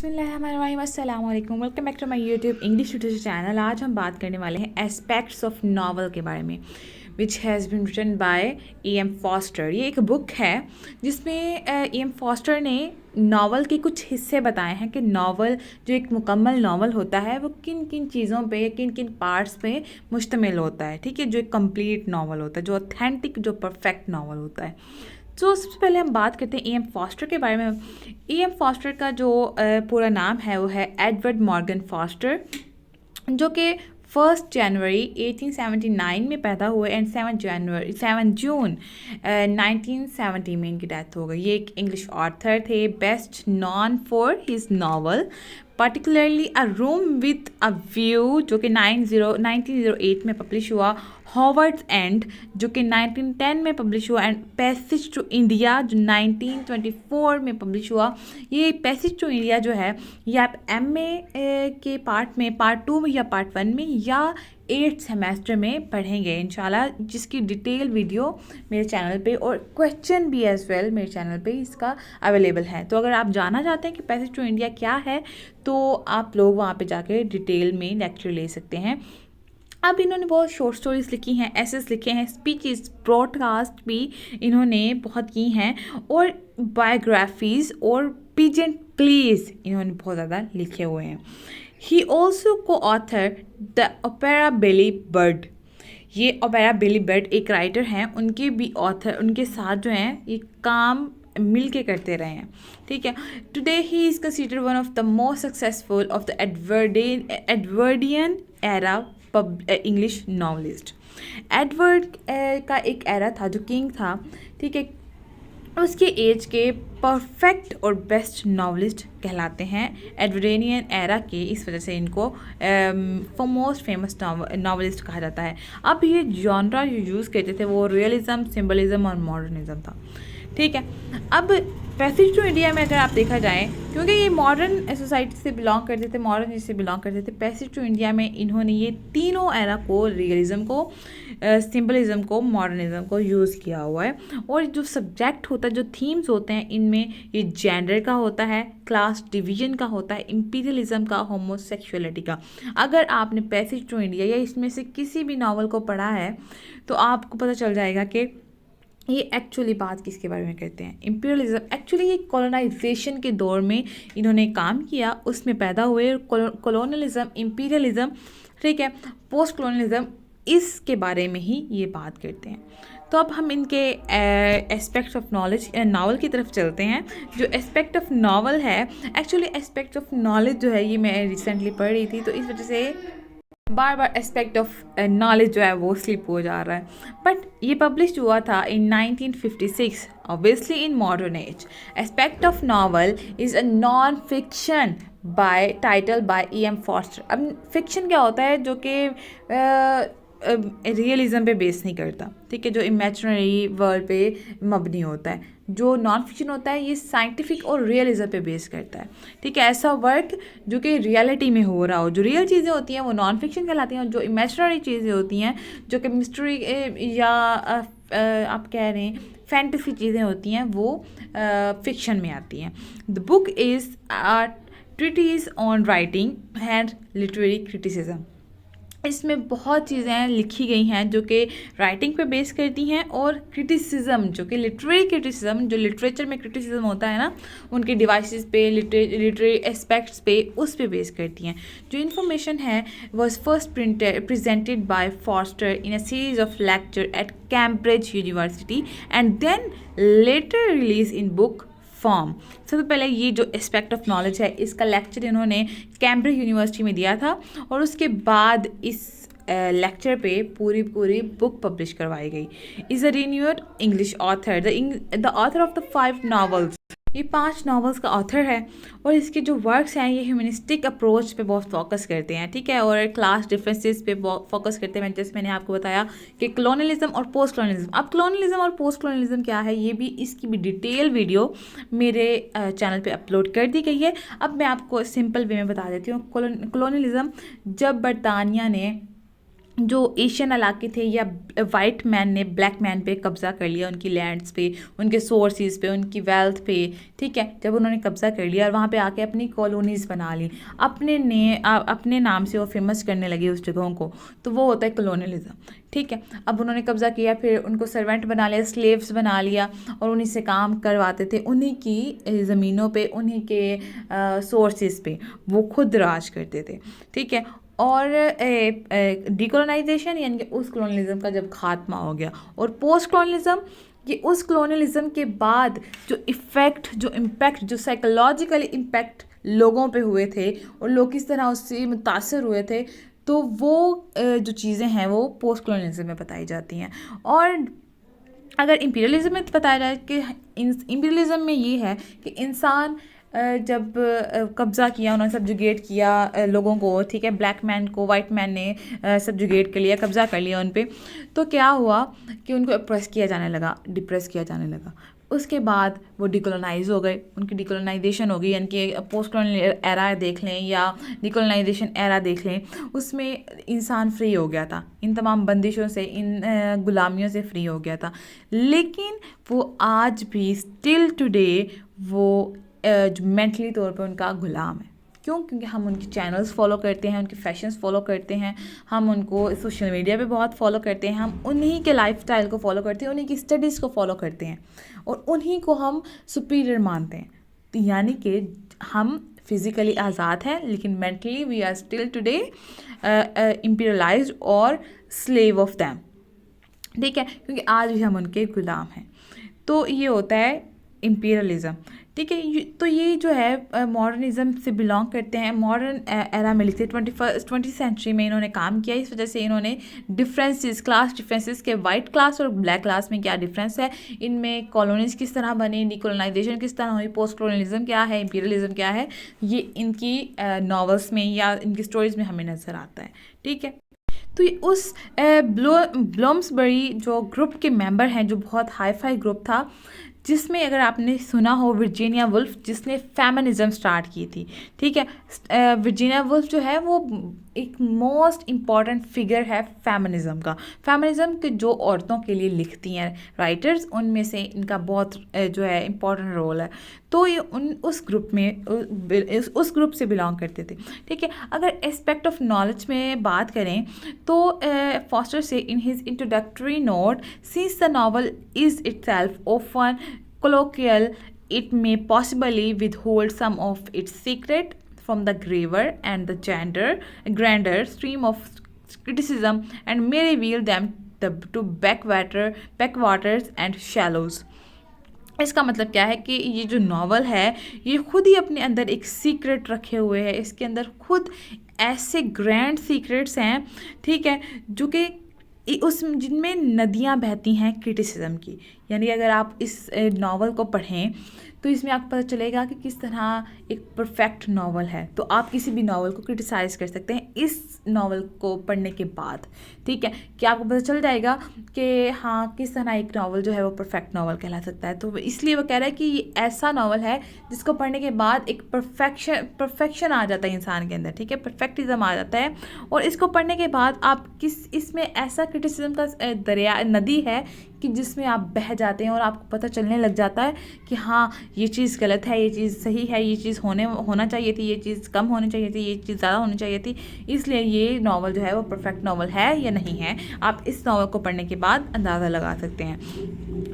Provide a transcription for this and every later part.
बिस्मिल्लाहिर्रहमानिर्रहीम, अस्सलाम वालेकुम। Welcome back to my YouTube English literature channel. आज हम बात करने वाले हैं एस्पेक्ट्स ऑफ नावल के बारे में, which has been written by E.M. Forster. ये एक बुक है जिसमें E.M. फॉस्टर ने नावल के कुछ हिस्से बताए हैं कि नावल जो एक मुकम्मल नावल होता है वो किन किन चीज़ों पे, किन किन पार्ट्स पे मुश्तमिल होता है। ठीक है, जो एक कंप्लीट नावल होता है, जो ऑथेंटिक, जो परफेक्ट नावल होता है। तो सबसे पहले हम बात करते हैं E.M. फॉस्टर के बारे में। E.M. फॉस्टर का जो पूरा नाम है वो है एडवर्ड मॉर्गन फॉस्टर, जो कि 1 जनवरी 1879 में पैदा हुए एंड 7 जून 1970 में इनकी डेथ हो गई। ये एक इंग्लिश ऑथर थे, best non for his novel particularly a room with a view, जो कि 1908 में पब्लिश हुआ, हॉवर्ड्स एंड जो कि 1910 में पब्लिश हुआ, एंड पैसेज टू इंडिया जो 1924 में पब्लिश हुआ। ये पैसेज टू इंडिया जो है ये आप MA के पार्ट में, पार्ट 2 में या पार्ट 1 में या 8th सेमेस्टर में पढ़ेंगे इंशाल्लाह, जिसकी डिटेल वीडियो मेरे चैनल पे और क्वेश्चन भी एज वेल मेरे चैनल पे इसका अवेलेबल है। तो अगर आप जानना चाहते हैं कि पैसेज टू इंडिया क्या है तो आप लोग वहाँ पे जाके डिटेल में लेक्चर ले सकते हैं। अब इन्होंने बहुत शॉर्ट स्टोरीज लिखी हैं, एसेस लिखे हैं, स्पीचेस, ब्रॉडकास्ट भी इन्होंने बहुत की हैं, और बायोग्राफीज़ और पीजेंट प्लेज इन्होंने बहुत ज़्यादा लिखे हुए हैं। He also coauthor the opera Billy Bird. ये ओपेरा बिली बर्ड एक राइटर हैं, उनके भी ऑथर, उनके साथ जो हैं ये काम मिल के करते रहे हैं। ठीक है, today he is considered one of the most successful of the Edwardian era English novelist. Edward का एक एरा था जो किंग था, ठीक है, उसके एज के परफेक्ट और बेस्ट नॉवलिस्ट कहलाते हैं एडवर्डियन एरा के। इस वजह से इनको मोस्ट फेमस नॉवलिस्ट कहा जाता है। अब ये जॉनरा जो यूज़ करते थे वो रियलिज़म, सिंबलिज़म और मॉडर्निज़म था। ठीक है, अब पैसेज टू इंडिया में अगर आप देखा जाए, क्योंकि ये मॉडर्न सोसाइटी से बिलोंग करते थे, मॉडर्न से बिलोंग करते थे, पैसेज टू इंडिया में इन्होंने ये तीनों एरा को, रियलिज़म को, सिंबलिज़म को, मॉडर्निज़म को यूज़ किया हुआ है। और जो सब्जेक्ट होता है, जो थीम्स होते हैं इनमें, ये जेंडर का होता है, क्लास डिवीजन का होता है, इंपीरियलिज्म का, होमोसेक्सुअलिटी का। अगर आपने पैसेज टू इंडिया या इसमें से किसी भी नावल को पढ़ा है तो आपको पता चल जाएगा कि ये एक्चुअली बात किसके बारे में करते हैं। इंपीरियलिज्म, एक्चुअली ये कॉलोनाइजेशन के दौर में इन्होंने काम किया, उसमें पैदा हुए। कॉलोनलिज्म, इंपीरियलिज्म, ठीक है, पोस्ट कॉलोनलिज्म, इसके बारे में ही ये बात करते हैं। तो अब हम इनके एस्पेक्ट ऑफ नॉलेज नावल की तरफ चलते हैं। जो एस्पेक्ट ऑफ नावल है, एक्चुअली एस्पेक्ट ऑफ नॉलेज जो है ये मैं रिसेंटली पढ़ रही थी, तो इस वजह से बार बार एस्पेक्ट ऑफ नॉलेज जो है वो स्लिप हो जा रहा है। बट ये पब्लिश हुआ था in 1956, obviously in modern age. Aspect of novel is a non fiction by title by E.M. Forster. अब फिक्शन क्या होता है? जो कि रियलिज़म पे बेस नहीं करता, ठीक है, जो इमेजिनरी वर्ल्ड पे मबनी होता है। जो नॉन फिक्शन होता है ये साइंटिफिक और रियलिज्म पे बेस करता है। ठीक है, ऐसा वर्क जो कि रियलिटी में हो रहा हो। जो रियल चीज़ें होती हैं वो नॉन फिक्शन कहलाती हैं, और जो इमेजिनरी चीज़ें होती हैं, जो कि मिस्ट्री या आप कह रहे हैं फैंटेसी चीज़ें होती हैं, वो फिक्शन में आती हैं। The book is a treatise on writing and literary criticism. इसमें बहुत चीज़ें लिखी गई हैं जो कि राइटिंग पे बेस करती हैं, और क्रिटिसिज्म जो कि लिटरेरी क्रिटिसिज्म, जो लिटरेचर में क्रिटिसिज्म होता है ना, उनके डिवाइसेस पे, लिटरेरी एस्पेक्ट्स पे, उस पे बेस करती हैं। जो इन्फॉर्मेशन है was first presented by Forster in a series of lecture at Cambridge University and then later release in book form. सबसे पहले ये जो एस्पेक्ट ऑफ नॉलेज है इसका लेक्चर इन्होंने कैम्ब्रिज यूनिवर्सिटी में दिया था, और उसके बाद इस लेक्चर पे पूरी बुक पब्लिश करवाई गई। Is a renewed English author, the author of the 5 novels. ये 5 नावल्स का ऑथर है, और इसके जो वर्क्स हैं ये ह्यूमनिस्टिक अप्रोच पे बहुत फोकस करते हैं, ठीक है, और क्लास डिफरेंसेस पे फोकस करते हैं। जैसे मैंने आपको बताया कि कॉलोनियलिज्म और पोस्ट कॉलोनियलिज्म। अब कॉलोनियलिज्म और पोस्ट कॉलोनियलिज्म क्या है, ये भी, इसकी भी डिटेल वीडियो मेरे चैनल पे अपलोड कर दी गई है। अब मैं आपको सिंपल वे में बता देती हूँ। कॉलोनियलिज्म, जब बरतानिया ने जो एशियन इलाके थे या वाइट मैन ने ब्लैक मैन पे कब्ज़ा कर लिया, उनकी लैंड्स पे, उनके सोर्सेज पे, उनकी वेल्थ पे, ठीक है। जब उन्होंने कब्ज़ा कर लिया और वहाँ पे आके अपनी कॉलोनीज़ बना ली, अपने नाम से वो फेमस करने लगे उस जगहों को, तो वो होता है कॉलोनियलिज्म, ठीक है। अब उन्होंने कब्ज़ा किया, फिर उनको सर्वेंट बना लिया, स्लेव्स बना लिया और उन्हीं से काम करवाते थे, उन्हीं की ज़मीनों पे, उन्हीं के सोर्सेज पे वो खुद राज करते थे, ठीक है। और डिकोलोनाइजेशन यानी कि उस कॉलोनियलिज्म का जब खात्मा हो गया, और पोस्ट कॉलोनियलिज्म ये उस कॉलोनियलिज्म के बाद जो इम्पैक्ट जो साइकोलॉजिकली इम्पैक्ट लोगों पे हुए थे और लोग किस तरह उससे मुतासर हुए थे, तो वो जो चीज़ें हैं वो पोस्ट कॉलोनियलिज्म में बताई जाती हैं। और अगर इंपीरियलिज्म में बताया जाए कि इंपीरियलिज्म में ये है कि इंसान जब कब्ज़ा किया, उन्होंने सब्जुगेट किया लोगों को, ठीक है, ब्लैक मैन को वाइट मैन ने सब्जुगेट कर लिया, कब्ज़ा कर लिया उन पे, तो क्या हुआ कि उनको अप्रेस किया जाने लगा, डिप्रेस किया जाने लगा। उसके बाद वो डिकोलोनाइज हो गए, उनकी डिकोलोनाइजेशन हो गई, यानी कि पोस्ट कॉलोनियल एरा देख लें या डिकोलोनाइजेशन एरा देख लें, उसमें इंसान फ्री हो गया था, इन तमाम बंदिशों से, इन गुलामियों से फ्री हो गया था। लेकिन वो आज भी स्टिल टुडे वो जो मेंटली तौर पे उनका गुलाम है। क्यों? क्योंकि हम उनकी चैनल्स फॉलो करते हैं, उनके फैशंस फॉलो करते हैं, हम उनको सोशल मीडिया पे बहुत फॉलो करते हैं, हम उन्हीं के लाइफस्टाइल को फॉलो करते हैं, उन्हीं की स्टडीज़ को फॉलो करते हैं और उन्हीं को हम सुपीरियर मानते हैं। तो यानी कि हम फिज़िकली आज़ाद हैं लेकिन mentally we are still today imperialized और स्लेव ऑफ दैम, ठीक है, क्योंकि आज भी हम उनके गुलाम हैं। तो ये होता है इम्पीरियलिज़म, ठीक है। तो ये जो है मॉडर्निज़म से बिलोंग करते हैं, मॉडर्न एरा में लिखते, 20वीं सेंचुरी में इन्होंने काम किया। इस वजह से इन्होंने डिफरेंसेस, क्लास डिफरेंसेस के वाइट क्लास और ब्लैक क्लास में क्या डिफरेंस है, इनमें कॉलोनीज़ किस तरह बनी, डिकोलोनाइजेशन किस तरह हुई, पोस्ट कॉलोनियलिज्म क्या है, इम्पीरियलिज्म क्या है, ये इनकी नॉवेल्स में या इनकी स्टोरीज़ में हमें नज़र आता है, ठीक है। तो ये उस ब्लूम्सबरी जो ग्रुप के मेंबर हैं, जो बहुत हाई फाई ग्रुप था, जिसमें अगर आपने सुना हो वर्जीनिया वुल्फ, जिसने फेमिनिज़म स्टार्ट की थी, ठीक है। वर्जीनिया वुल्फ जो है वो एक मोस्ट इम्पॉर्टेंट फिगर है फेमिनिज़म का। फेमिनिज़म के जो औरतों के लिए लिखती हैं राइटर्स, उनमें से इनका बहुत जो है इम्पॉर्टेंट रोल है। तो ये उस ग्रुप से बिलोंग करते थे, ठीक है। अगर एस्पेक्ट ऑफ नॉलेज में बात करें तो फॉस्टर से in his introductory note, since the novel is itself often colloquial, it may possibly withhold some of its secret from the graver and the grander stream of criticism and may reveal them to backwaters and shallows. इसका मतलब क्या है कि ये जो novel है ये खुद ही अपने अंदर एक सीक्रेट रखे हुए है, इसके अंदर खुद ऐसे ग्रैंड सीक्रेट्स हैं, ठीक है, जो कि उस जिनमें नदियाँ बहती हैं क्रिटिसिज्म की। यानी अगर आप इस नावल को पढ़ें तो इसमें आपको पता चलेगा कि किस तरह एक परफेक्ट नावल है। तो आप किसी भी नावल को क्रिटिसाइज़ कर सकते हैं इस नावल को पढ़ने के बाद, ठीक है, कि आपको पता चल जाएगा कि हाँ किस तरह एक नावल जो है वो परफेक्ट नावल कहला सकता है। तो इसलिए वो कह रहा है कि ये ऐसा नावल है जिसको पढ़ने के बाद एक परफेक्शन आ जाता है इंसान के अंदर, ठीक है, परफेक्टिज्म आ जाता है। और इसको पढ़ने के बाद आप इसमें ऐसा क्रिटिसिज्म का दरिया नदी है कि जिसमें आप बह जाते हैं और आपको पता चलने लग जाता है कि हाँ ये चीज़ गलत है, ये चीज़ सही है, ये चीज़ होना चाहिए थी, ये चीज़ कम होनी चाहिए थी, ये चीज़ ज़्यादा होनी चाहिए थी। इसलिए ये नावल जो है वो परफेक्ट नावल है या नहीं है, आप इस नावल को पढ़ने के बाद अंदाज़ा लगा सकते हैं।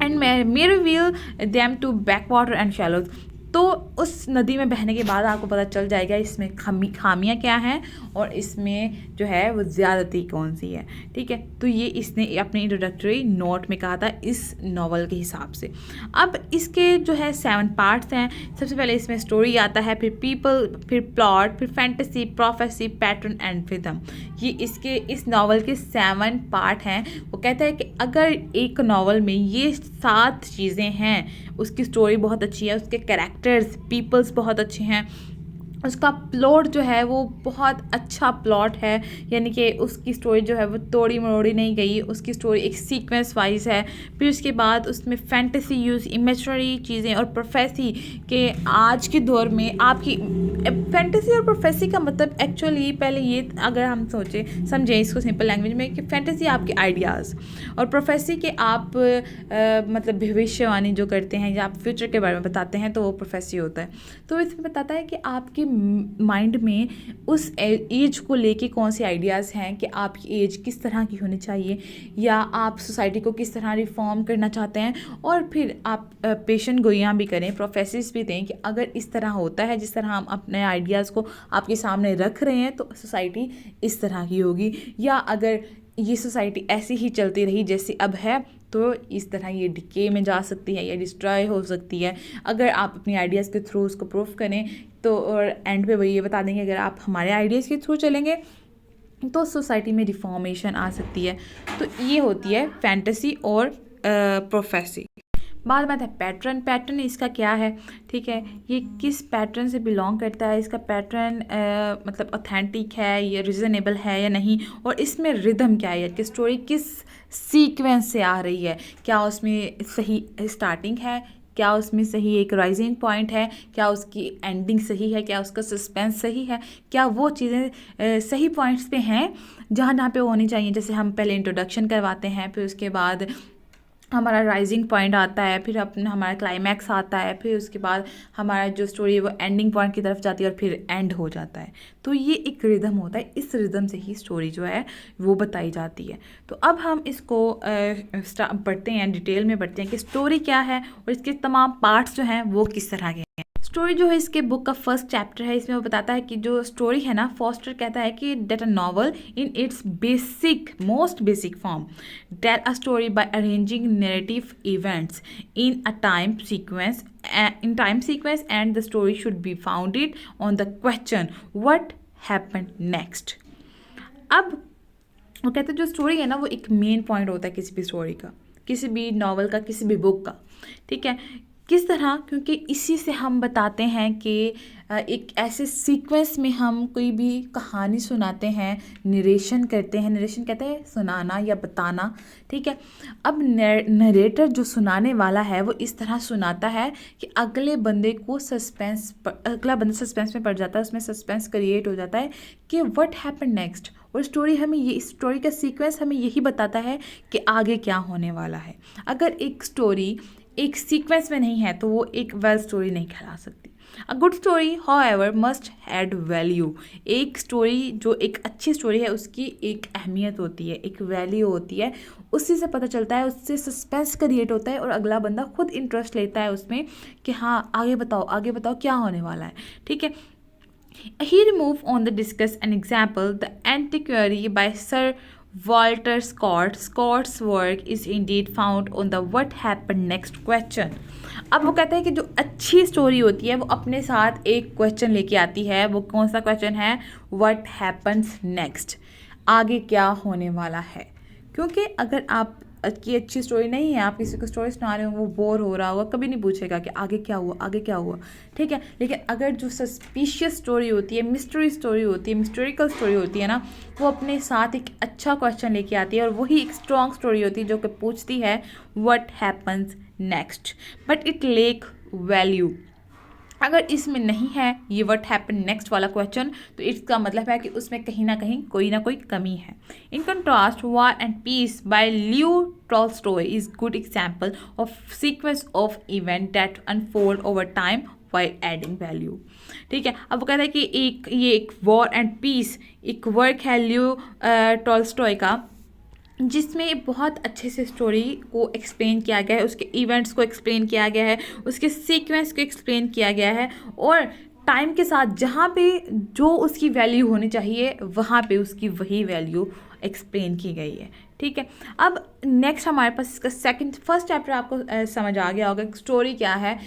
And may reveal them to backwater and shallows. तो उस नदी में बहने के बाद आपको पता चल जाएगा इसमें खामियां क्या हैं और इसमें जो है वो ज़्यादती कौन सी है, ठीक है। तो ये इसने अपने इंट्रोडक्टरी नोट में कहा था इस नावल के हिसाब से। अब इसके जो है 7 पार्ट्स हैं। सबसे पहले इसमें स्टोरी आता है, फिर पीपल, फिर प्लॉट, फिर fantasy, prophecy, pattern and rhythm. ये इस नावल के 7 पार्ट हैं। वो कहता है कि अगर एक नावल में ये 7 चीज़ें हैं, उसकी स्टोरी बहुत अच्छी है, उसके कैरेक्टर्स, पीपल्स बहुत अच्छे हैं, उसका प्लॉट जो है वो बहुत अच्छा प्लॉट है, यानी कि उसकी स्टोरी जो है वो तोड़ी मरोड़ी नहीं गई, उसकी स्टोरी एक सीक्वेंस वाइज है। फिर उसके बाद उसमें फैंटेसी यूज़, इमेजनरी चीज़ें और प्रोफेसी के आज के दौर में आपकी फैंटेसी और प्रोफेसी का मतलब एक्चुअली पहले ये, अगर हम समझें इसको सिंपल लैंग्वेज में, कि फैंटेसी आपके आइडियाज़ और प्रोफेसी के आप मतलब भविष्यवाणी जो करते हैं या आप फ्यूचर के बारे में बताते हैं, तो वो प्रोफेसी होता है। तो इसमें बताता है कि आपके माइंड में उस एज को लेके कौन से आइडियाज़ हैं, कि आपकी एज किस तरह की होनी चाहिए, या आप सोसाइटी को किस तरह रिफॉर्म करना चाहते हैं, और फिर आप पेशन गोइयाँ भी करें, प्रोफेसिस भी दें कि अगर इस तरह होता है, जिस तरह हम अपने आइडियाज़ को आपके सामने रख रहे हैं, तो सोसाइटी इस तरह की होगी, या अगर ये सोसाइटी ऐसी ही चलती रही जैसे अब है, तो इस तरह ये डिके में जा सकती है या डिस्ट्रॉय हो सकती है। अगर आप अपनी आइडियाज़ के थ्रू उसको प्रूफ करें, तो और एंड पे वही ये बता देंगे, अगर आप हमारे आइडियाज़ के थ्रू चलेंगे तो सोसाइटी में रिफॉर्मेशन आ सकती है। तो ये होती है फैंटेसी और प्रोफेसी। बाद है पैटर्न इसका क्या है, ठीक है, ये किस पैटर्न से बिलोंग करता है, इसका पैटर्न मतलब ऑथेंटिक है या रीज़नेबल है या नहीं, और इसमें रिदम क्या है, कि स्टोरी किस सीक्वेंस से आ रही है, क्या उसमें सही स्टार्टिंग है, क्या उसमें सही एक राइजिंग पॉइंट है, क्या उसकी एंडिंग सही है, क्या उसका सस्पेंस सही है, क्या वो चीज़ें सही पॉइंट्स पे हैं जहाँ पे वो होनी चाहिए। जैसे हम पहले इंट्रोडक्शन करवाते हैं, फिर उसके बाद हमारा राइजिंग पॉइंट आता है, फिर अपना हमारा क्लाइमैक्स आता है, फिर उसके बाद हमारा जो स्टोरी है वो एंडिंग पॉइंट की तरफ जाती है और फिर एंड हो जाता है। तो ये एक रिदम होता है, इस रिदम से ही स्टोरी जो है वो बताई जाती है। तो अब हम इसको पढ़ते हैं, डिटेल में पढ़ते हैं कि स्टोरी क्या है और इसके तमाम पार्ट्स जो हैं वो किस तरह के हैं। स्टोरी जो है इसके बुक का फर्स्ट चैप्टर है, इसमें वो बताता है कि जो स्टोरी है ना, फॉस्टर कहता है कि that a novel in its most basic form tell a story by arranging narrative events in time sequence and the story should be founded on the question what happened next. अब वो कहते हैं जो story है ना, वो एक main point होता है किसी भी स्टोरी का, किसी भी नॉवल का, किसी भी बुक का, ठीक है। किस तरह, क्योंकि इसी से हम बताते हैं कि एक ऐसे सीक्वेंस में हम कोई भी कहानी सुनाते हैं, नरेशन करते हैं, नरेशन कहते हैं सुनाना या बताना, ठीक है। अब नरेटर जो सुनाने वाला है वो इस तरह सुनाता है कि अगला बंदा सस्पेंस में पड़ जाता है, उसमें सस्पेंस क्रिएट हो जाता है कि व्हाट हैपन नेक्स्ट। और स्टोरी का सीक्वेंस हमें यही बताता है कि आगे क्या होने वाला है। अगर एक स्टोरी एक सीक्वेंस में नहीं है तो वो एक वेल स्टोरी नहीं कहला सकती। A good story however must had value. एक स्टोरी जो एक अच्छी स्टोरी है उसकी एक अहमियत होती है, एक वैल्यू होती है, उसी से पता चलता है, उससे सस्पेंस क्रिएट होता है और अगला बंदा खुद इंटरेस्ट लेता है उसमें कि हाँ आगे बताओ क्या होने वाला है, ठीक है। He removed on the discuss an example the Antiquary by Sir Walter Scott. Scott's work is indeed found on the what happened next question. अब वो कहते हैं कि जो अच्छी स्टोरी होती है वो अपने साथ एक क्वेश्चन लेके आती है। वो कौन सा क्वेश्चन है? What happens next? आगे क्या होने वाला है। क्योंकि अगर आप की अच्छी स्टोरी नहीं है, आप किसी को स्टोरी सुना रहे हो, वो बोर हो रहा होगा, कभी नहीं पूछेगा कि आगे क्या हुआ, ठीक है। लेकिन अगर जो सस्पिशियस स्टोरी होती है, मिस्ट्री स्टोरी होती है, मिस्टोरिकल स्टोरी होती है ना, वो अपने साथ एक अच्छा क्वेश्चन लेके आती है और वही एक स्ट्रॉन्ग स्टोरी होती है जो कि पूछती है what happens next, but it lake value. अगर इसमें नहीं है ये व्हाट हैपन नेक्स्ट वाला क्वेश्चन, तो इसका मतलब है कि उसमें कहीं ना कोई कमी है। In contrast, War and Peace by Leo Tolstoy is good example of sequence of event that unfold over time while adding value, ठीक है। अब वो कहता है कि ये एक वॉर एंड पीस एक वर्क है लियो टॉलस्टॉय का, जिसमें बहुत अच्छे से स्टोरी को एक्सप्लेन किया गया है, उसके इवेंट्स को एक्सप्लेन किया गया है, उसके सीक्वेंस को एक्सप्लेन किया गया है, और टाइम के साथ जहाँ पे जो उसकी वैल्यू होनी चाहिए वहाँ पे उसकी वही वैल्यू एक्सप्लेन की गई है, ठीक है। अब नेक्स्ट हमारे पास इसका फर्स्ट चैप्टर आपको समझ आ गया होगा स्टोरी क्या है,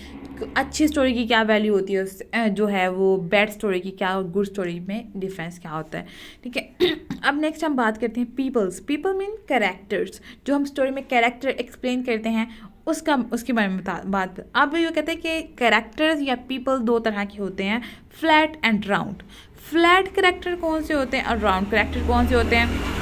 अच्छी स्टोरी की क्या वैल्यू होती है, जो है वो बैड स्टोरी की क्या और गुड स्टोरी में डिफरेंस क्या होता है, ठीक है। अब नेक्स्ट हम बात करते हैं पीपल मीन कैरेक्टर्स। जो हम स्टोरी में कैरेक्टर एक्सप्लेन करते हैं उसके बारे में बात। अब ये कहते हैं कि कैरेक्टर्स या पीपल दो तरह के होते हैं, flat and round. Flat character कौन से होते हैं और राउंड कैरेक्टर कौन से होते हैं?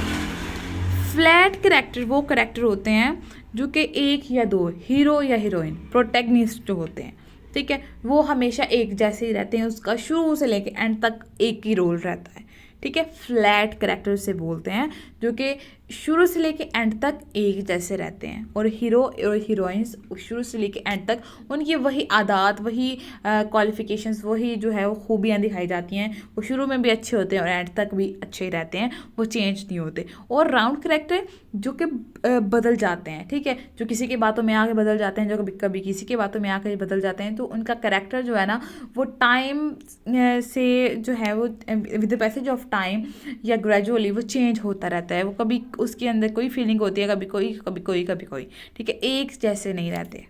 फ्लैट कैरेक्टर वो कैरेक्टर होते हैं जो कि एक या दो हीरो या हीरोइन प्रोटैगनिस्ट जो होते हैं, ठीक है, वो हमेशा एक जैसे ही रहते हैं, उसका शुरू से लेके एंड तक एक ही रोल रहता है। ठीक है, फ्लैट कैरेक्टर से बोलते हैं, जो कि शुरू से लेके एंड तक एक जैसे रहते हैं। और हीरो और हीरोइंस शुरू से लेके एंड तक उनकी वही आदत, वही क्वालिफिकेशंस, वही जो है वो खूबियाँ दिखाई जाती हैं। वो शुरू में भी अच्छे होते हैं और एंड तक भी अच्छे ही रहते हैं, वो चेंज नहीं होते। और राउंड कैरेक्टर जो कि बदल जाते हैं, ठीक है, जो किसी की बातों में आके बदल जाते हैं, जो कभी कभी किसी की बातों में आके बदल जाते हैं, तो उनका कैरेक्टर जो है ना वो टाइम से जो है वो with the passage of time या ग्रेजुअली वो चेंज होता रहता है। वो कभी उसके अंदर कोई फीलिंग होती है, कभी कोई कभी कोई कभी कोई, ठीक है, एक जैसे नहीं रहते।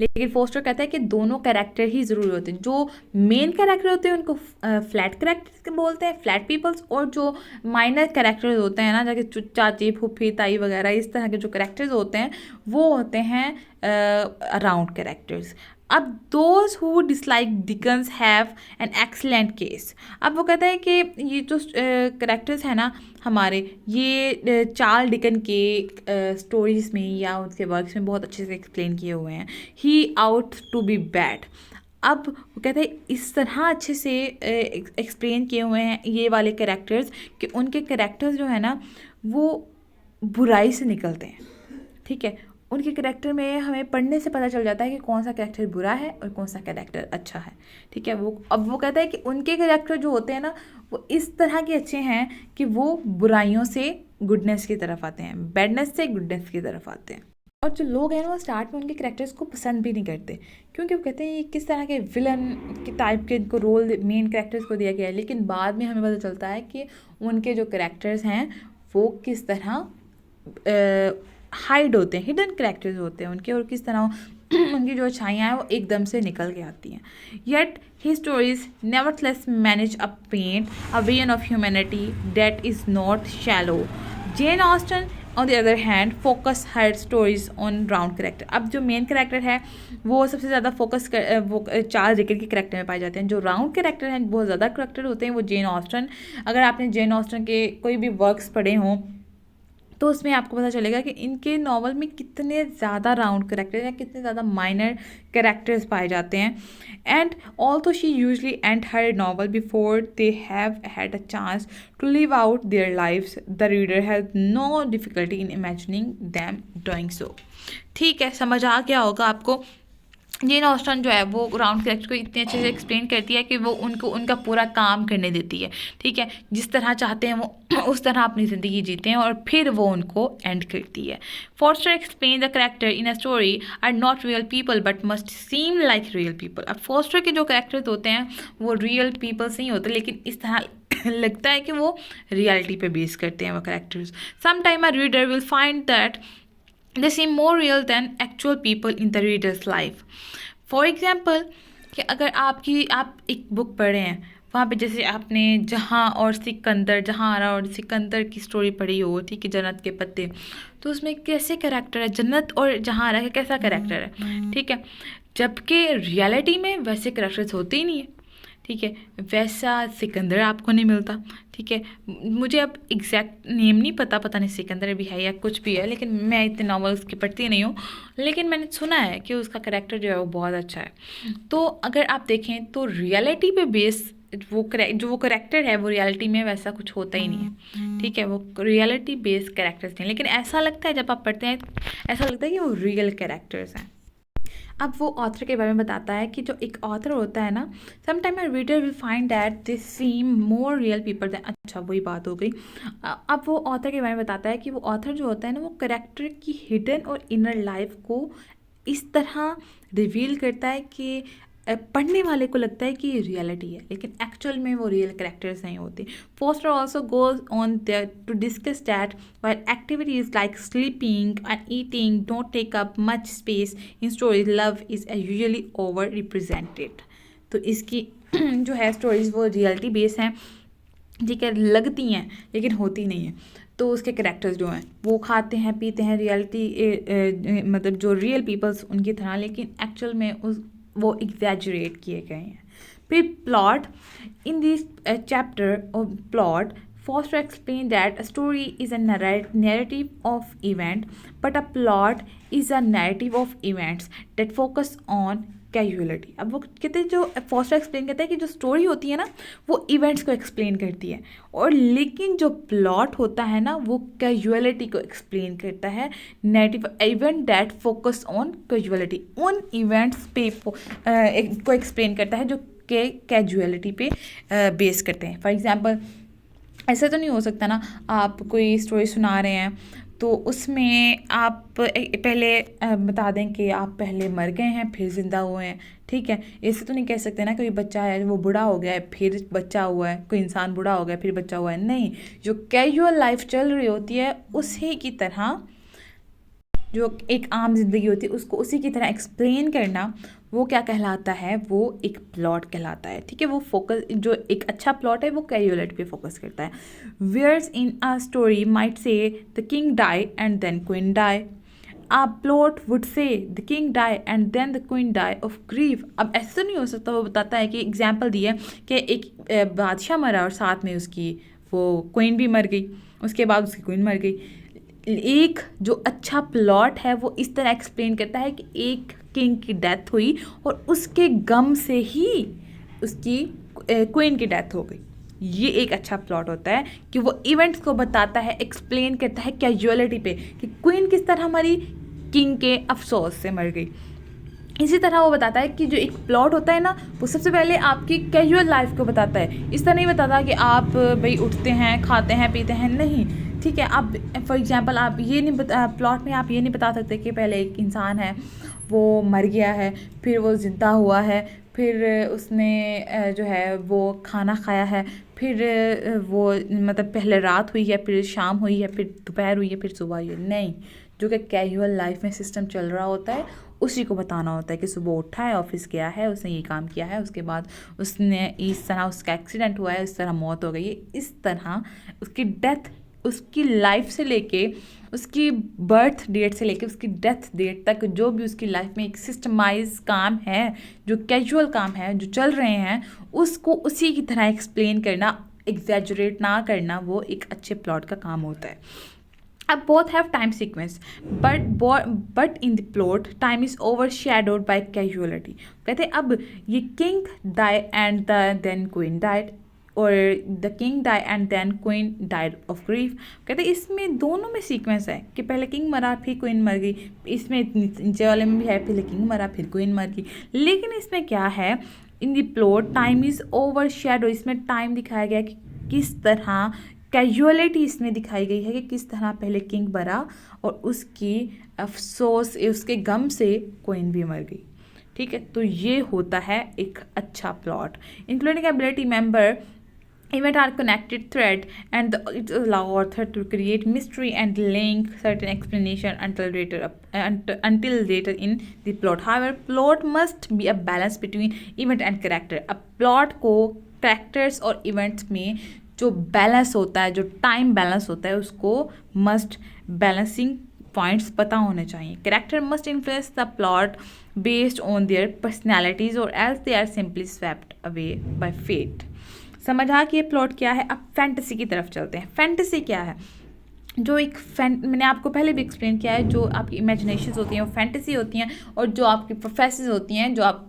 लेकिन फोस्टर कहता है कि दोनों कैरेक्टर ही ज़रूरी होते हैं। जो मेन कैरेक्टर होते हैं उनको फ्लैट कैरेक्टर बोलते हैं, फ्लैट पीपल्स। और जो माइनर कैरेक्टर्स होते हैं ना, जैसे चाची फूफी ताई वगैरह, इस तरह के जो कैरेक्टर्स होते हैं वो होते हैं राउंड कैरेक्टर्स। अब those who dislike Dickens have an excellent case. अब वो कहता है कि ये जो करेक्टर्स हैं ना हमारे, ये चार्ल्स डिकन के स्टोरीज में या उनके वर्क्स में बहुत अच्छे से एक्सप्लेन किए हुए हैं। ही आउट टू बी बैड। अब वो कहते हैं इस तरह अच्छे से एक्सप्लेन किए हुए हैं ये वाले करेक्टर्स कि उनके करेक्टर्स जो है ना वो बुराई से निकलते हैं। ठीक है, उनके करेक्टर में हमें पढ़ने से पता चल जाता है कि कौन सा कैरेक्टर बुरा है और कौन सा कैरेक्टर अच्छा है। ठीक है, वो कहता है कि उनके कैरेक्टर जो होते हैं ना वो इस तरह के अच्छे हैं कि वो बुराइयों से गुडनेस की तरफ आते हैं, बैडनेस से गुडनेस की तरफ आते हैं। और जो लोग हैं ना वो स्टार्ट में उनके कैरेक्टर्स को पसंद भी नहीं करते, क्योंकि वो कहते हैं ये किस तरह के विलन के टाइप के इनको रोल मेन कैरेक्टर्स को दिया गया है। लेकिन बाद में हमें पता चलता है कि उनके जो कैरेक्टर्स हैं वो किस तरह हाइड होते हैं, हिडन कैरेक्टर्स होते हैं उनके, और किस तरह उनकी जो अच्छाइयाँ हैं वो एकदम से निकल के आती हैं। Yet his stories nevertheless manage a paint a vision of humanity that is not shallow. Jane Austen on the other hand focus her stories on round character. अब जो मेन कैरेक्टर है वो सबसे ज़्यादा फोकस वो चार्ल्स डिकन के character में पाए जाते हैं। जो राउंड कैरेक्टर हैं बहुत ज़्यादा कैरेक्टर होते हैं वो जेन ऑस्टन। अगर आपने जेन ऑस्टन के कोई भी वर्क्स पढ़े हों तो उसमें आपको पता चलेगा कि इनके नावल में कितने ज़्यादा राउंड कैरेक्टर्स हैं, कितने ज़्यादा माइनर कैरेक्टर्स पाए जाते हैं। And also she usually and her novel before they have had a chance to live out their lives. The reader has no difficulty in imagining them doing so. ठीक है, समझ आ गया होगा आपको। जेन ऑस्टन जो है वो राउंड कैरेक्टर को इतने अच्छे से एक्सप्लेन करती है कि वो उनको उनका पूरा काम करने देती है। ठीक है, जिस तरह चाहते हैं वो उस तरह अपनी ज़िंदगी जीते हैं और फिर वो उनको एंड करती है। Forster explain the character in a story are not real people but must seem like real people. अब फॉस्टर के जो कैरेक्टर्स होते हैं वो रियल पीपल्स नहीं होते, लेकिन इस तरह लगता है कि वो रियलिटी पे बेस करते हैं वो characters. Some time a reader will find that they seem more real than actual people in the reader's life. For example, कि अगर आप एक बुक पढ़े हैं, वहाँ पे जैसे आपने जहाँ और जहाँआरा और सिकंदर की स्टोरी पढ़ी हो, ठीक है, जन्नत के पत्ते, तो उसमें कैसे कैरेक्टर है, जन्नत और जहाँआरा का कैसा कैरेक्टर है, ठीक है, जबकि रियलिटी में वैसे कैरेक्टर्स होते ही नहीं है। ठीक है, वैसा सिकंदर आपको नहीं मिलता। ठीक है, मुझे अब एग्जैक्ट नेम नहीं पता नहीं सिकंदर भी है या कुछ भी है, लेकिन मैं इतने नॉवेल्स की पढ़ती नहीं हूँ, लेकिन मैंने सुना है कि उसका कैरेक्टर जो है वो बहुत अच्छा है। तो अगर आप देखें तो रियलिटी पे बेस जो वो कैरेक्टर है वो रियलिटी में वैसा कुछ होता ही नहीं है। ठीक है, वो रियलिटी बेस्ड कैरेक्टर्स नहीं, लेकिन ऐसा लगता है जब आप पढ़ते हैं ऐसा लगता है कि वो रियल कैरेक्टर्स हैं। अब वो ऑथर के बारे में बताता है कि जो एक ऑथर होता है ना, sometime a reader will find that they seem more real people than. अच्छा, वही बात हो गई। अब वो ऑथर के बारे में बताता है कि वो ऑथर जो होता है ना वो करेक्टर की हिडन और इनर लाइफ को इस तरह रिवील करता है कि पढ़ने वाले को लगता है कि ये रियलिटी है, लेकिन एक्चुअल में वो रियल कैरेक्टर्स नहीं होते। Forster also goes on there to discuss that while activities like sleeping and eating don't take up much space in stories, love is usually over represented. तो इसकी जो है स्टोरीज वो रियलिटी बेस हैं, ठीक है, लगती हैं लेकिन होती नहीं है। तो उसके कैरेक्टर्स जो हैं वो खाते हैं पीते हैं रियलिटी मतलब जो रियल पीपल्स उनकी तरह, लेकिन एक्चुअल में वो एग्जैजरेट किए गए हैं। फिर plot in this chapter of plot Foster explained that a story is a narrative of event, but a plot is a narrative of events that focus on casualty. अब वो कहते हैं, जो फॉस्टर एक्सप्लेन करता है कि जो स्टोरी होती है ना वो इवेंट्स को एक्सप्लेन करती है, और लेकिन जो प्लॉट होता है ना वो कैजुअलिटी को एक्सप्लेन करता है। Negative event that focus on casualty, उन इवेंट्स पे को एक्सप्लेन करता है जो के कैजुअलिटी पे बेस करते हैं। फॉर एग्जांपल, ऐसा तो नहीं हो सकता ना आप कोई स्टोरी सुना रहे हैं तो उसमें आप पहले बता दें कि आप पहले मर गए हैं फिर ज़िंदा हुए हैं, ठीक है। ऐसे तो नहीं कह सकते ना कोई बच्चा है वो बूढ़ा हो गया है फिर बच्चा हुआ है, कोई इंसान बूढ़ा हो गया फिर बच्चा हुआ है, नहीं। जो कैजुअल लाइफ चल रही होती है उसी की तरह, जो एक आम जिंदगी होती है उसको उसी की तरह एक्सप्लेन करना, वो क्या कहलाता है, वो एक प्लॉट कहलाता है, ठीक है। वो फोकस, जो एक अच्छा प्लॉट है वो कैजुअलिटी पे फोकस करता है। Where's in a story might say the king die and then queen die, a plot would say the king die and then the queen die of grief. अब ऐसा तो नहीं हो सकता, वो बताता है कि एग्जाम्पल दी है कि एक बादशाह मरा और साथ में उसकी वो क्वीन भी मर गई, उसके बाद उसकी क्वीन मर गई। एक जो अच्छा प्लॉट है वो इस तरह एक्सप्लेन करता है कि एक किंग की डेथ हुई और उसके गम से ही उसकी क्वीन की डेथ हो गई। ये एक अच्छा प्लॉट होता है कि वो इवेंट्स को बताता है, एक्सप्लेन करता है कैजुअलिटी पे कि क्वीन किस तरह हमारी किंग के अफसोस से मर गई। इसी तरह वो बताता है कि जो एक प्लॉट होता है ना वो सबसे पहले आपकी कैजुअल लाइफ को बताता है। इस तरह नहीं बताता कि आप भाई उठते हैं खाते हैं पीते हैं, नहीं, ठीक है। आप फॉर एग्जांपल आप ये नहीं प्लॉट में आप ये नहीं बता सकते कि पहले एक इंसान है वो मर गया है फिर वो ज़िंदा हुआ है, फिर उसने जो है वो खाना खाया है, फिर वो मतलब पहले रात हुई है फिर शाम हुई है फिर दोपहर हुई है फिर सुबह हुई है, नहीं। जो कि कैजुअल लाइफ में सिस्टम चल रहा होता है उसी को बताना होता है कि सुबह उठा है, ऑफिस गया है, उसने ये काम किया है, उसके बाद उसने इस तरह उसका एक्सीडेंट हुआ है, इस तरह मौत हो गई है, इस तरह उसकी डेथ, उसकी लाइफ से लेके उसकी बर्थ डेट से लेके उसकी डेथ डेट तक जो भी उसकी लाइफ में एक सिस्टमाइज काम है, जो कैजुअल काम है जो चल रहे हैं, उसको उसी की तरह एक्सप्लेन करना, एग्जैजरेट ना करना, वो एक अच्छे प्लॉट का काम होता है। अब both have time sequence, but in the plot time is overshadowed by casuality। कहते हैं अब ये king die and then queen died, और the king die and then queen died of grief. कहते हैं इसमें दोनों में सीक्वेंस है कि पहले किंग मरा फिर क्वीन मर गई, इसमें नीचे वाले में भी है पहले किंग मरा फिर क्वीन मर गई। लेकिन इसमें क्या है, in the plot time is over shadow, इसमें टाइम दिखाया गया कि किस तरह कैजुअलिटी इसमें दिखाई गई है कि किस तरह पहले किंग मरा और उसकी अफसोस उसके गम से क्वीन भी मर गई, ठीक है। तो ये होता है एक अच्छा plot. Including ability member event are connected thread, and it allow author to create mystery and link certain explanation until later in the plot। However, plot must be a balance between event and character। अब plot को characters और events में जो balance होता है, जो time balance होता है, उसको मस्ट बैलेंसिंग पॉइंट्स पता होने चाहिए। Character must influence the plot based on their personalities और else they are simply swept away by fate. समझा कि ये प्लॉट क्या है। अब फैंटेसी की तरफ चलते हैं। फैंटेसी क्या है, जो एक मैंने आपको पहले भी एक्सप्लेन किया है, जो आपकी इमेजिनेशंस होती हैं वो फैंटेसी होती हैं, और जो आपकी प्रोफेसीज होती हैं जो आप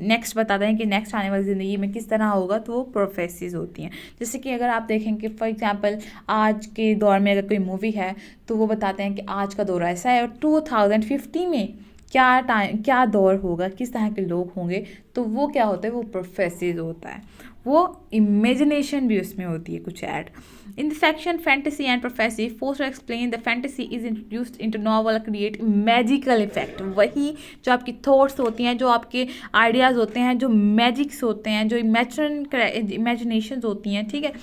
नेक्स्ट बताते हैं कि नेक्स्ट आने वाली ज़िंदगी में किस तरह होगा, तो वो प्रोफेसीज होती हैं। जैसे कि अगर आप देखेंगे फॉर एग्जांपल आज के दौर में अगर कोई मूवी है तो वो बताते हैं कि आज का दौर ऐसा है और 2050 में क्या दौर होगा, किस तरह के लोग होंगे, तो वो क्या होता है, वो प्रोफेसीज होता है। वो इमेजिनेशन भी उसमें होती है कुछ add. In the section fantasy and prophecy, Forster explain the fantasy is introduced into novel create magical effect. वही जो आपकी थॉट्स होती हैं, जो आपके आइडियाज़ होते हैं, जो मैजिक्स होते हैं, जो इमेजिनेशंस होती हैं, ठीक है,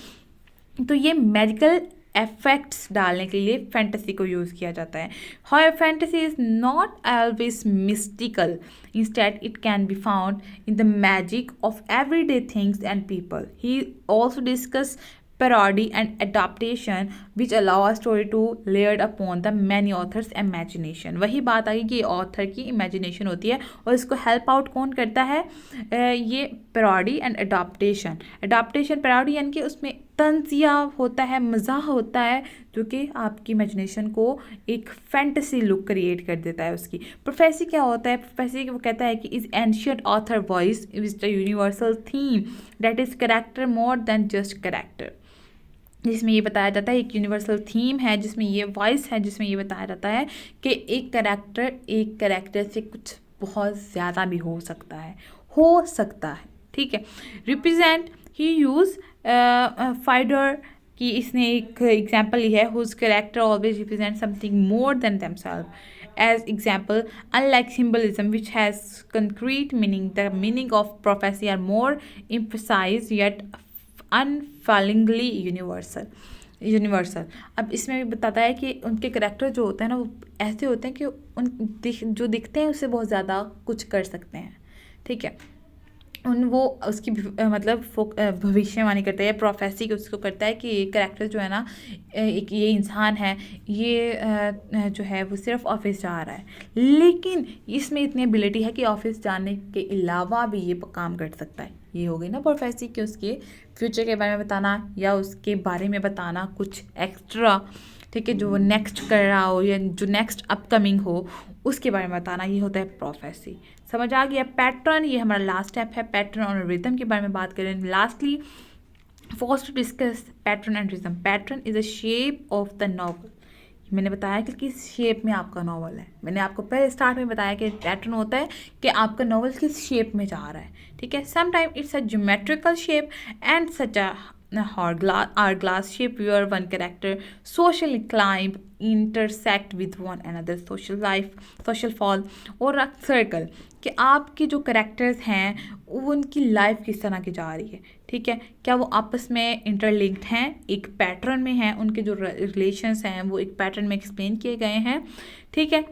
तो ये मैजिकल इफेक्ट्स डालने के लिए फैंटेसी को यूज़ किया जाता है। However fantasy is not always mystical, instead it can be found in the magic of everyday things and people. He also discuss parody and adaptation which allow a story to layered upon the many authors imagination। वही बात आई कि author की imagination होती है और इसको help out कौन करता है, ये पैरोडी एंड अडाप्टेशन। पैरोडी यानी कि उसमें तंजिया होता है, मज़ाह होता है, जो कि आपकी इमेजिनेशन को एक फैंटेसी लुक क्रिएट कर देता है उसकी। प्रोफेसी क्या होता है? प्रोफेसी वो कहता है कि is ancient author voice is the universal theme that is character more than just character, जिसमें ये बताया जाता है, एक यूनिवर्सल थीम है जिसमें ये वॉइस है, जिसमें ये बताया जाता है कि एक करेक्टर से कुछ बहुत ज़्यादा भी हो सकता है, ठीक है। रिप्रेजेंट ही यूज़ फाइडर की इसने एक एग्जाम्पल ली है, whose character always represent something more than themselves. As example, unlike symbolism which has concrete meaning, the meaning of prophecy are more emphasized yet unfailingly universal. अब इसमें भी बताता है कि उनके करेक्टर जो होते हैं ना, वो ऐसे होते हैं कि जो दिखते हैं उससे बहुत ज़्यादा कुछ कर सकते हैं, ठीक है। वो उसकी मतलब भविष्यवाणी करता है या प्रोफेसी उसको करता है कि ये करेक्टर जो है ना, एक ये इंसान है, ये जो है वो सिर्फ ऑफिस जा रहा है, लेकिन इसमें इतनी एबिलिटी है कि ऑफिस जाने के अलावा भी ये काम कर सकता है। ये हो गई ना प्रोफेसी, कि उसके फ्यूचर के बारे में बताना या उसके बारे में बताना कुछ एक्स्ट्रा, ठीक है, जो वो नेक्स्ट कर रहा हो या जो नेक्स्ट अपकमिंग हो उसके बारे में बताना, ये होता है प्रोफेसी। समझ आ गया? पैटर्न, ये हमारा लास्ट स्टेप है, पैटर्न और रिदम के बारे में बात करें। Lastly first to discuss pattern and rhythm. Pattern is a shape of the novel. मैंने बताया कि किस शेप में आपका नॉवल है। मैंने आपको पहले स्टार्ट में बताया कि पैटर्न होता है कि आपका नॉवल किस शेप में जा रहा है, ठीक है। Sometime it's a geometrical shape and such a hourglass shape where one character socially climb intersect with one another social fall, और a circle, कि आपके जो करेक्टर्स हैं उनकी लाइफ किस तरह की जा रही है, ठीक है, क्या वो आपस में इंटरलिंक्ड हैं, एक पैटर्न में हैं, उनके जो रिलेशंस हैं वो एक पैटर्न में एक्सप्लेन किए गए हैं, ठीक है,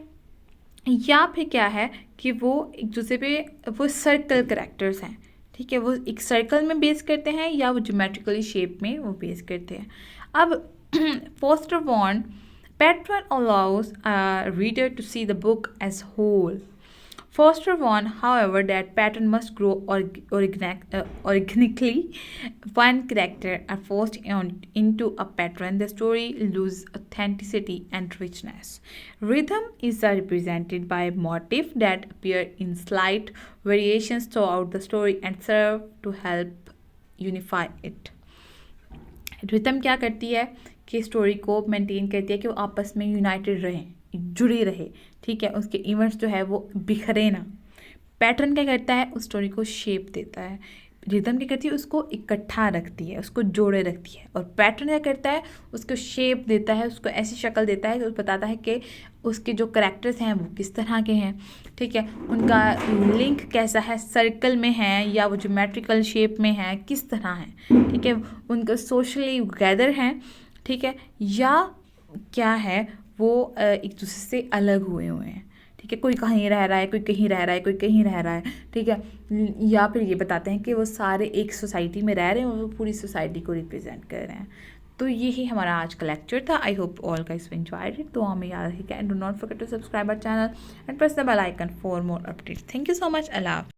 या फिर क्या है कि वो एक दूसरे पे वो सर्कल करेक्टर्स हैं, ठीक है, वो एक सर्कल में बेस करते हैं या वो ज्योमेट्रिकली शेप में वो बेस करते हैं। अब Forster warned, pattern allows reader to see the book as whole. Foster warned, however, that pattern must grow organically. One character are forced into a pattern, the story loses authenticity and richness. Rhythm is represented by motifs that appear in slight variations throughout the story and serve to help unify it. Rhythm क्या करती है कि story को maintain करती है कि वो आपस में यूनाइटेड रहें, जुड़ी रहे, ठीक है, उसके इवेंट्स जो है वो बिखरे ना। पैटर्न क्या करता है? उस स्टोरी को शेप देता है। रिदम क्या करती है? उसको इकट्ठा रखती है, उसको जोड़े रखती है। और पैटर्न क्या करता है? उसको शेप देता है, उसको ऐसी शक्ल देता है कि बताता है कि उसके जो करेक्टर्स हैं वो किस तरह के हैं, ठीक है, उनका लिंक कैसा है, सर्कल में है या वो ज्योमेट्रिकल शेप में है, किस तरह है, ठीक है, उनका सोशली गैदर हैं, ठीक है, या क्या है वो एक दूसरे से अलग हुए हैं, ठीक है, कोई कहीं रह रहा है, कोई कहीं रह रहा है, कोई कहीं रह रहा है, ठीक है, या फिर ये बताते हैं कि वो सारे एक सोसाइटी में रह रहे हैं और वो पूरी सोसाइटी को रिप्रेजेंट कर रहे हैं। तो यही हमारा आज का लेक्चर था। I hope all guys enjoyed it. तो हमें याद रखिएगा and do not forget to subscribe our channel and press the bell icon for more updates. Thank you so much. Allah.